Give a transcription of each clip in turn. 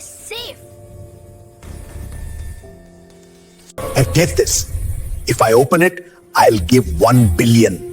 this safe? And get this. If I open it, I'll give 1 billion.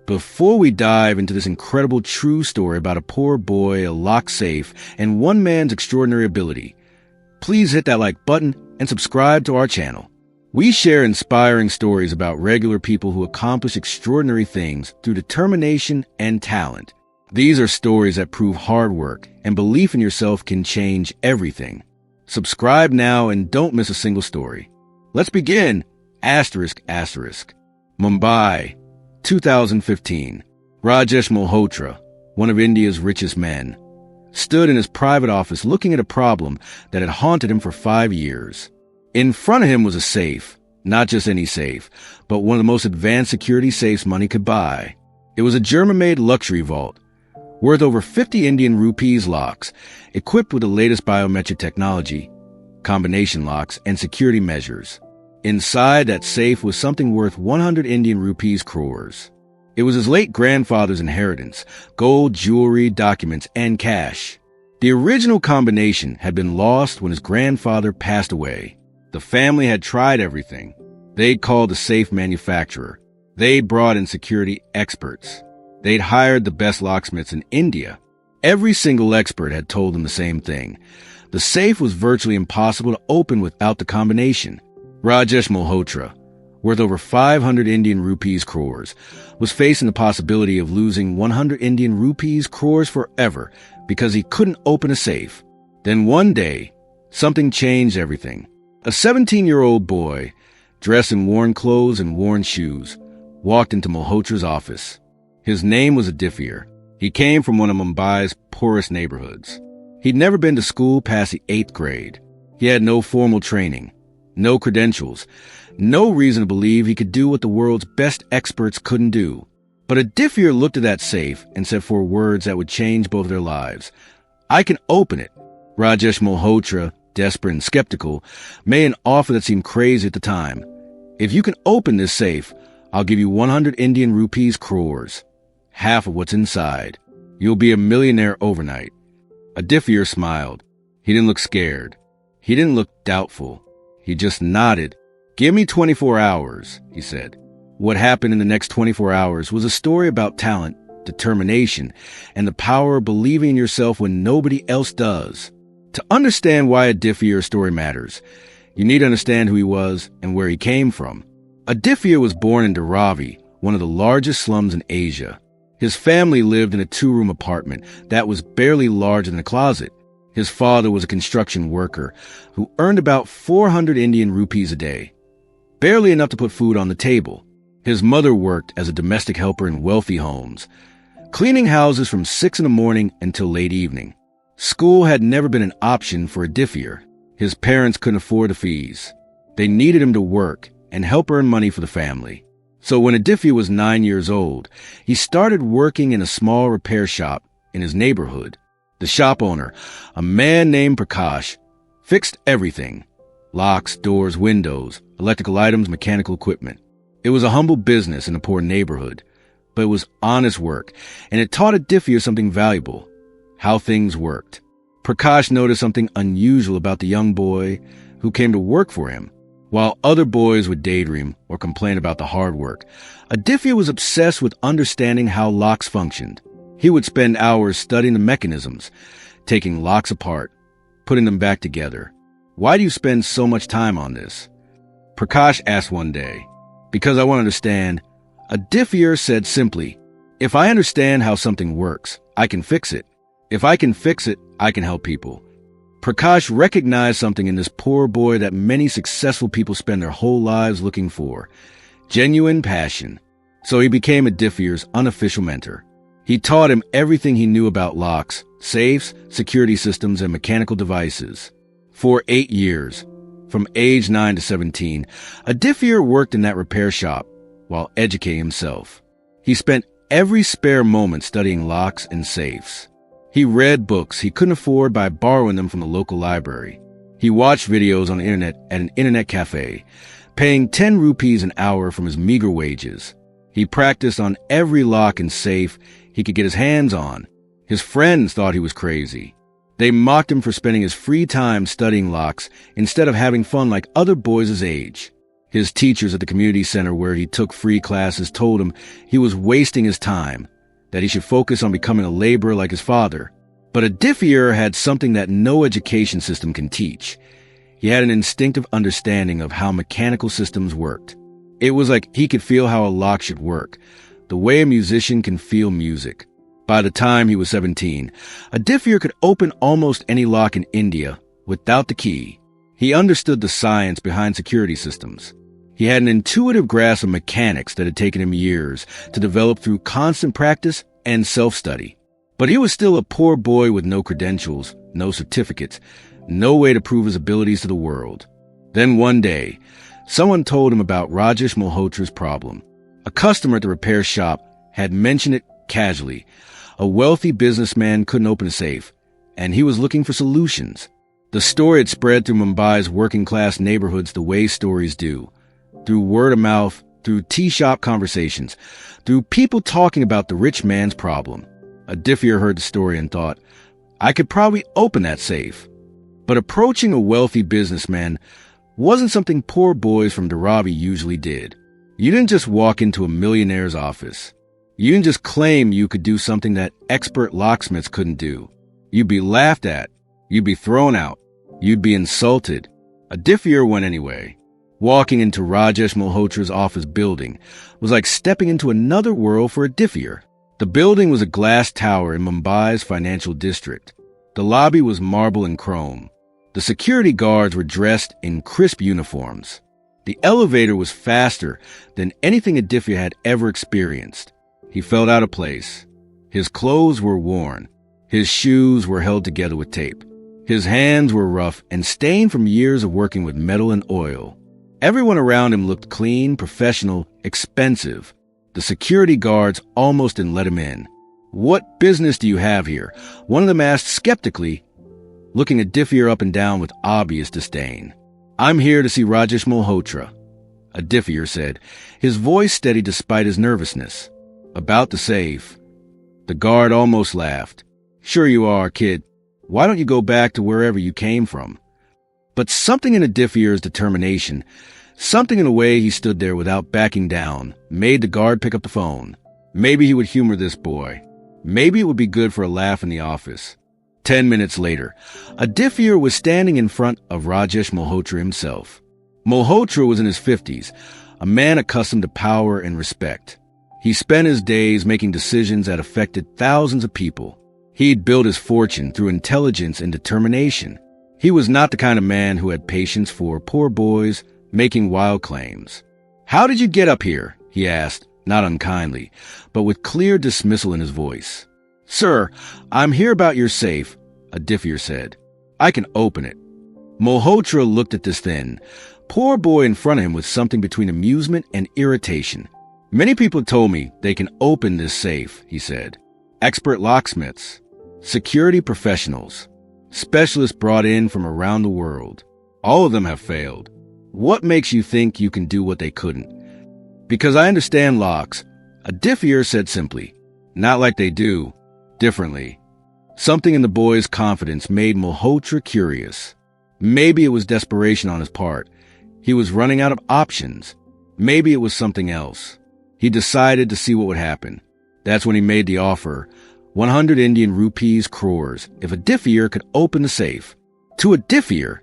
Before we dive into this incredible true story about a poor boy, a locked safe, and one man's extraordinary ability, please hit that like button and subscribe to our channel. We share inspiring stories about regular people who accomplish extraordinary things through determination and talent. These are stories that prove hard work and belief in yourself can change everything. Subscribe now and don't miss a single story. Let's begin. Mumbai, 2015. Rajesh Malhotra, one of India's richest men, stood in his private office looking at a problem that had haunted him for 5 years. In front of him was a safe, not just any safe, but one of the most advanced security safes money could buy. It was a German-made luxury vault, worth over 50 Indian rupees locks, equipped with the latest biometric technology, combination locks, and security measures. Inside that safe was something worth 100 Indian rupees crores. It was his late grandfather's inheritance, gold, jewelry, documents, and cash. The original combination had been lost when his grandfather passed away. The family had tried everything. They'd called the safe manufacturer. They'd brought in security experts. They'd hired the best locksmiths in India. Every single expert had told them the same thing. The safe was virtually impossible to open without the combination. Rajesh Malhotra, worth over 500 Indian rupees crores, was facing the possibility of losing 100 Indian rupees crores forever because he couldn't open a safe. Then one day, something changed everything. A 17-year-old boy, dressed in worn clothes and worn shoes, walked into Malhotra's office. His name was Adifir. He came from one of Mumbai's poorest neighborhoods. He'd never been to school past the 8th grade. He had no formal training, no credentials, no reason to believe he could do what the world's best experts couldn't do. But Adifir looked at that safe and said 4 words that would change both their lives. "I can open it." Rajesh Malhotra, desperate and skeptical, made an offer that seemed crazy at the time. "If you can open this safe, I'll give you 100 Indian rupees crores, half of what's inside. You'll be a millionaire overnight." Adifir smiled. He didn't look scared. He didn't look doubtful. He just nodded. "Give me 24 hours, he said. What happened in the next 24 hours was a story about talent, determination, and the power of believing in yourself when nobody else does. To understand why Adifir's story matters, you need to understand who he was and where he came from. Adifir was born in Dharavi, one of the largest slums in Asia. His family lived in a 2-room apartment that was barely larger than a closet. His father was a construction worker who earned about 400 Indian rupees a day, barely enough to put food on the table. His mother worked as a domestic helper in wealthy homes, cleaning houses from 6 in the morning until late evening. School had never been an option for Adifir. His parents couldn't afford the fees. They needed him to work and help earn money for the family. So when Adifir was 9 years old, he started working in a small repair shop in his neighborhood. The shop owner, a man named Prakash, fixed everything: locks, doors, windows, electrical items, mechanical equipment. It was a humble business in a poor neighborhood, but it was honest work, and it taught Adifir something valuable: how things worked. Prakash noticed something unusual about the young boy who came to work for him. While other boys would daydream or complain about the hard work, Adifir was obsessed with understanding how locks functioned. He would spend hours studying the mechanisms, taking locks apart, putting them back together. "Why do you spend so much time on this?" Prakash asked one day. "Because I want to understand." Adifir said simply, "If I understand how something works, I can fix it. If I can fix it, I can help people." Prakash recognized something in this poor boy that many successful people spend their whole lives looking for: genuine passion. So he became Adifir's unofficial mentor. He taught him everything he knew about locks, safes, security systems, and mechanical devices. For 8 years, from age 9 to 17, Adifir worked in that repair shop while educating himself. He spent every spare moment studying locks and safes. He read books he couldn't afford by borrowing them from the local library. He watched videos on the internet at an internet cafe, paying 10 rupees an hour from his meager wages. He practiced on every lock and safe he could get his hands on. His friends thought he was crazy. They mocked him for spending his free time studying locks instead of having fun like other boys his age. His teachers at the community center where he took free classes told him he was wasting his time, that he should focus on becoming a laborer like his father. But Adithier had something that no education system can teach. He had an instinctive understanding of how mechanical systems worked. It was like he could feel how a lock should work, the way a musician can feel music. By the time he was 17, Adithier could open almost any lock in India without the key. He understood the science behind security systems. He had an intuitive grasp of mechanics that had taken him years to develop through constant practice and self-study. But he was still a poor boy with no credentials, no certificates, no way to prove his abilities to the world. Then one day, someone told him about Rajesh Malhotra's problem. A customer at the repair shop had mentioned it casually. A wealthy businessman couldn't open a safe, and he was looking for solutions. The story had spread through Mumbai's working-class neighborhoods the way stories do, through word of mouth, through tea shop conversations, through people talking about the rich man's problem. Adithier heard the story and thought, I could probably open that safe. But approaching a wealthy businessman wasn't something poor boys from Dharavi usually did. You didn't just walk into a millionaire's office. You didn't just claim you could do something that expert locksmiths couldn't do. You'd be laughed at. You'd be thrown out. You'd be insulted. Adithier went anyway. Walking into Rajesh Malhotra's office building was like stepping into another world for Adithier. The building was a glass tower in Mumbai's financial district. The lobby was marble and chrome. The security guards were dressed in crisp uniforms. The elevator was faster than anything Adithier had ever experienced. He felt out of place. His clothes were worn. His shoes were held together with tape. His hands were rough and stained from years of working with metal and oil. Everyone around him looked clean, professional, expensive. The security guards almost didn't let him in. What business do you have here? One of them asked skeptically, looking Adithier up and down with obvious disdain. I'm here to see Rajesh Malhotra, Adithier said, his voice steady despite his nervousness. About the safe. The guard almost laughed. Sure you are, kid. Why don't you go back to wherever you came from? But something in Adithier's determination, something in the way he stood there without backing down, made the guard pick up the phone. Maybe he would humor this boy. Maybe it would be good for a laugh in the office. 10 minutes later, Adithier was standing in front of Rajesh Malhotra himself. Malhotra was in his 50s, a man accustomed to power and respect. He spent his days making decisions that affected thousands of people. He'd built his fortune through intelligence and determination. He was not the kind of man who had patience for poor boys making wild claims. How did you get up here? He asked, not unkindly, but with clear dismissal in his voice. Sir, I'm here about your safe, Adithier said. I can open it. Malhotra looked at this thin, poor boy in front of him with something between amusement and irritation. Many people told me they can open this safe, he said. Expert locksmiths, security professionals, specialists brought in from around the world. All of them have failed. What makes you think you can do what they couldn't? Because I understand locks, Adithier said simply. Not like they do, differently. Something in the boy's confidence made Malhotra curious. Maybe it was desperation on his part. He was running out of options. Maybe it was something else. He decided to see what would happen. That's when he made the offer, 100 Indian rupees crores, if Adithier could open the safe. To Adithier,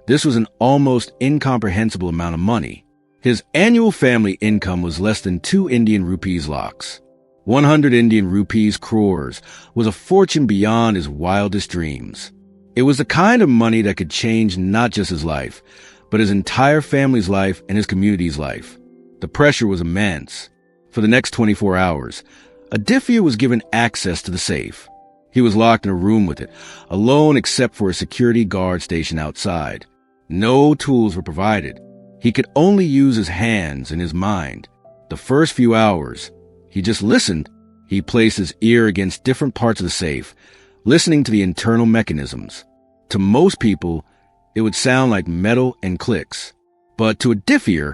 this was an almost incomprehensible amount of money. His annual family income was less than 2 Indian rupees lakhs. 100 Indian rupees crores was a fortune beyond his wildest dreams. It was the kind of money that could change not just his life, but his entire family's life and his community's life. The pressure was immense. For the next 24 hours, Adithier was given access to the safe. He was locked in a room with it, alone except for a security guard stationed outside. No tools were provided. He could only use his hands and his mind. The first few hours, he just listened. He placed his ear against different parts of the safe, listening to the internal mechanisms. To most people, it would sound like metal and clicks. But to Adithier,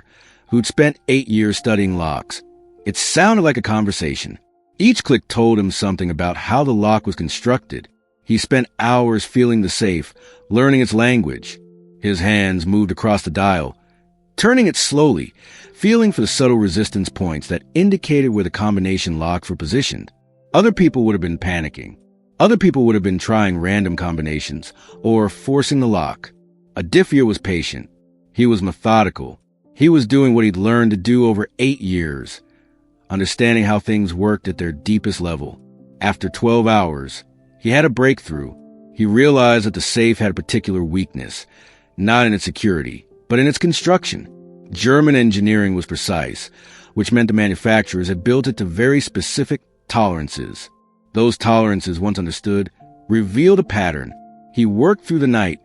who'd spent 8 years studying locks, it sounded like a conversation. Each click told him something about how the lock was constructed. He spent hours feeling the safe, learning its language. His hands moved across the dial, turning it slowly, feeling for the subtle resistance points that indicated where the combination locks were positioned. Other people would have been panicking. Other people would have been trying random combinations or forcing the lock. Aditya was patient. He was methodical. He was doing what he'd learned to do over 8 years, understanding how things worked at their deepest level. After 12 hours, he had a breakthrough. He realized that the safe had a particular weakness, not in its security, but in its construction. German engineering was precise, which meant the manufacturers had built it to very specific tolerances. Those tolerances, once understood, revealed a pattern. He worked through the night,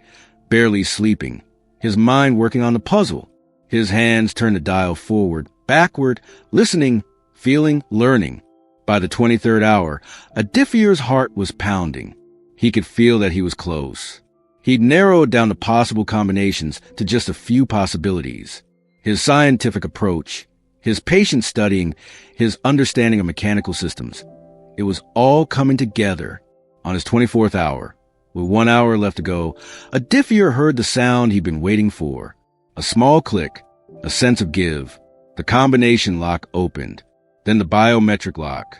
barely sleeping, his mind working on the puzzle. His hands turned the dial forward, backward, listening, feeling, learning. By the 23rd hour, Aditya's heart was pounding. He could feel that he was close. He'd narrowed down the possible combinations to just a few possibilities. His scientific approach, his patient studying, his understanding of mechanical systems. It was all coming together. On his 24th hour, with 1 hour left to go, Aditya heard the sound he'd been waiting for. A small click, a sense of give. The combination lock opened, then the biometric lock,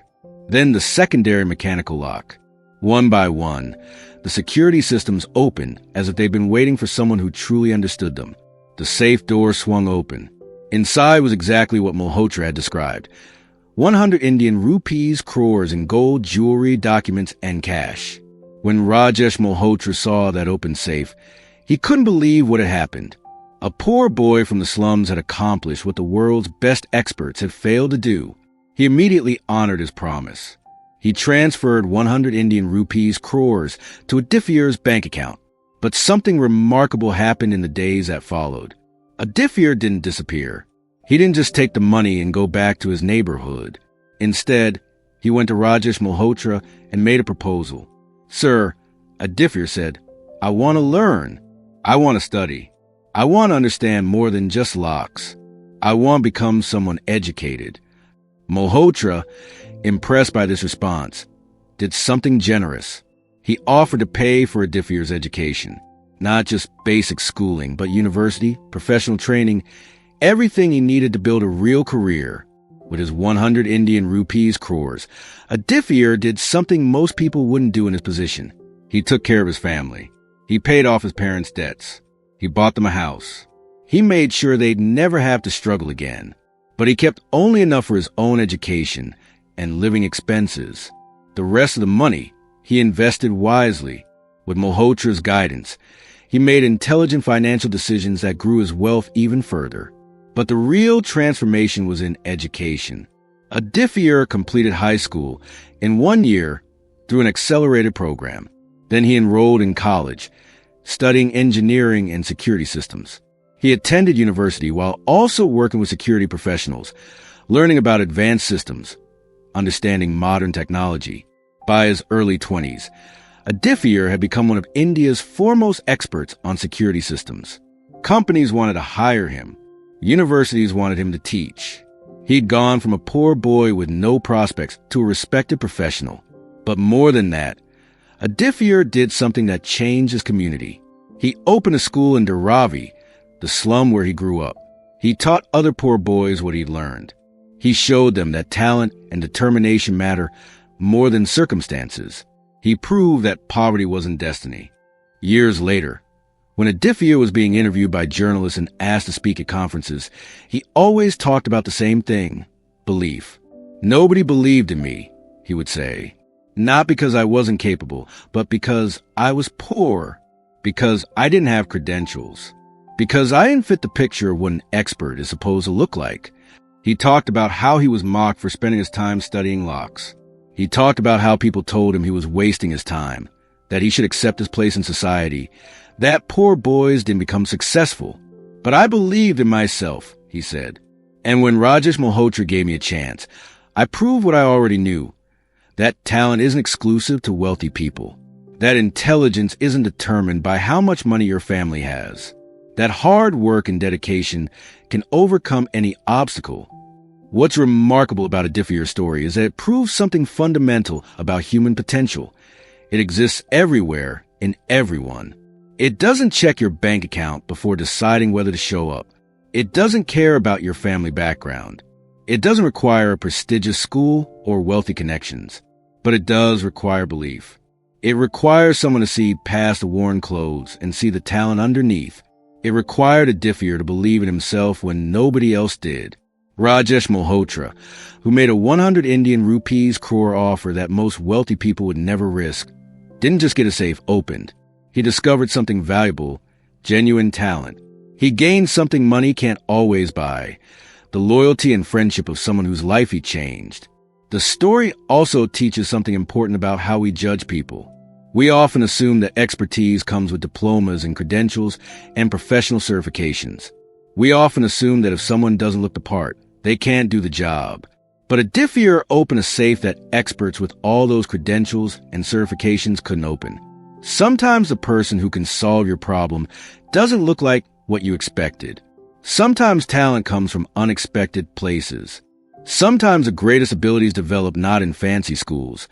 then the secondary mechanical lock. One by one, the security systems opened as if they'd been waiting for someone who truly understood them. The safe door swung open. Inside was exactly what Malhotra had described. 100 Indian rupees, crores in gold, jewelry, documents, and cash. When Rajesh Malhotra saw that open safe, he couldn't believe what had happened. A poor boy from the slums had accomplished what the world's best experts had failed to do. He immediately honored his promise. He transferred 100 Indian rupees, crores, to Aditya's bank account. But something remarkable happened in the days that followed. Aditya didn't disappear. He didn't just take the money and go back to his neighborhood. Instead, he went to Rajesh Malhotra and made a proposal. "Sir," Aditya said, "I want to learn. I want to study. I want to understand more than just locks. I want to become someone educated." Malhotra, impressed by this response, did something generous. He offered to pay for Aditya's education. Not just basic schooling, but university, professional training, everything he needed to build a real career. With his 100 Indian rupees, crores, Aditya did something most people wouldn't do in his position. He took care of his family. He paid off his parents' debts. He bought them a house. He made sure they'd never have to struggle again. But he kept only enough for his own education and living expenses. The rest of the money he invested wisely. With Malhotra's guidance, he made intelligent financial decisions that grew his wealth even further. But the real transformation was in education. Aditya completed high school in 1 year through an accelerated program. Then he enrolled in college, studying engineering and security systems. He attended university while also working with security professionals, learning about advanced systems, understanding modern technology. By his early 20s, Aditya had become one of India's foremost experts on security systems. Companies wanted to hire him. Universities wanted him to teach. He'd gone from a poor boy with no prospects to a respected professional. But more than that, Aditya did something that changed his community. He opened a school in Dharavi, the slum where he grew up. He taught other poor boys what he'd learned. He showed them that talent and determination matter more than circumstances. He proved that poverty wasn't destiny. Years later, when Aditya was being interviewed by journalists and asked to speak at conferences, he always talked about the same thing: belief. "Nobody believed in me," he would say. "Not because I wasn't capable, but because I was poor, because I didn't have credentials, because I didn't fit the picture of what an expert is supposed to look like." He talked about how he was mocked for spending his time studying locks. He talked about how people told him he was wasting his time, that he should accept his place in society, that poor boys didn't become successful. "But I believed in myself," he said. "And when Rajesh Malhotra gave me a chance, I proved what I already knew. That talent isn't exclusive to wealthy people. That intelligence isn't determined by how much money your family has. That hard work and dedication can overcome any obstacle." What's remarkable about Aditya's story is that it proves something fundamental about human potential. It exists everywhere, in everyone. It doesn't check your bank account before deciding whether to show up. It doesn't care about your family background. It doesn't require a prestigious school or wealthy connections, but it does require belief. It requires someone to see past the worn clothes and see the talent underneath. It required a diffier to believe in himself when nobody else did. Rajesh Malhotra, who made a 100 Indian rupees crore offer that most wealthy people would never risk, didn't just get a safe opened. He discovered something valuable, genuine talent. He gained something money can't always buy, the loyalty and friendship of someone whose life he changed. The story also teaches something important about how we judge people. We often assume that expertise comes with diplomas and credentials and professional certifications. We often assume that if someone doesn't look the part, they can't do the job. But a diffier opened a safe that experts with all those credentials and certifications couldn't open. Sometimes the person who can solve your problem doesn't look like what you expected. Sometimes talent comes from unexpected places. Sometimes the greatest abilities develop not in fancy schools,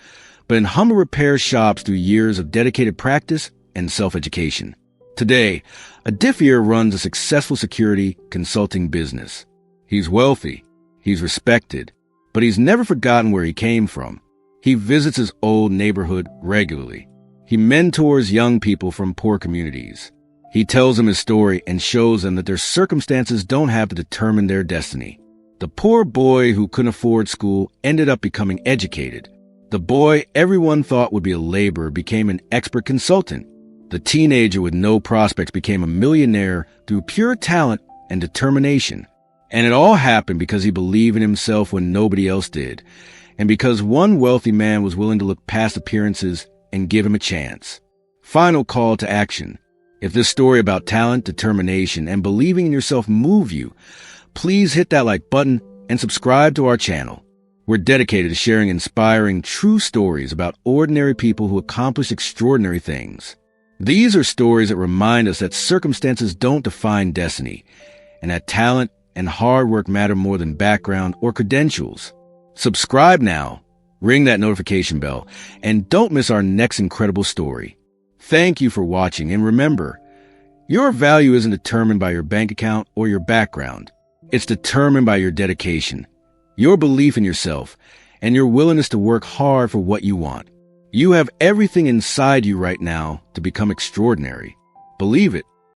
but in humble repair shops through years of dedicated practice and self-education. Today, a diffier runs a successful security consulting business. He's wealthy, he's respected, but he's never forgotten where he came from. He visits his old neighborhood regularly. He mentors young people from poor communities. He tells them his story and shows them that their circumstances don't have to determine their destiny. The poor boy who couldn't afford school ended up becoming educated. The boy everyone thought would be a laborer became an expert consultant. The teenager with no prospects became a millionaire through pure talent and determination. And it all happened because he believed in himself when nobody else did, and because one wealthy man was willing to look past appearances and give him a chance. Final call to action. If this story about talent, determination, and believing in yourself move you, please hit that like button and subscribe to our channel. We're dedicated to sharing inspiring, true stories about ordinary people who accomplish extraordinary things. These are stories that remind us that circumstances don't define destiny, and that talent and hard work matter more than background or credentials. Subscribe now, ring that notification bell, and don't miss our next incredible story. Thank you for watching, and remember, your value isn't determined by your bank account or your background. It's determined by your dedication, your belief in yourself, and your willingness to work hard for what you want. You have everything inside you right now to become extraordinary. Believe it.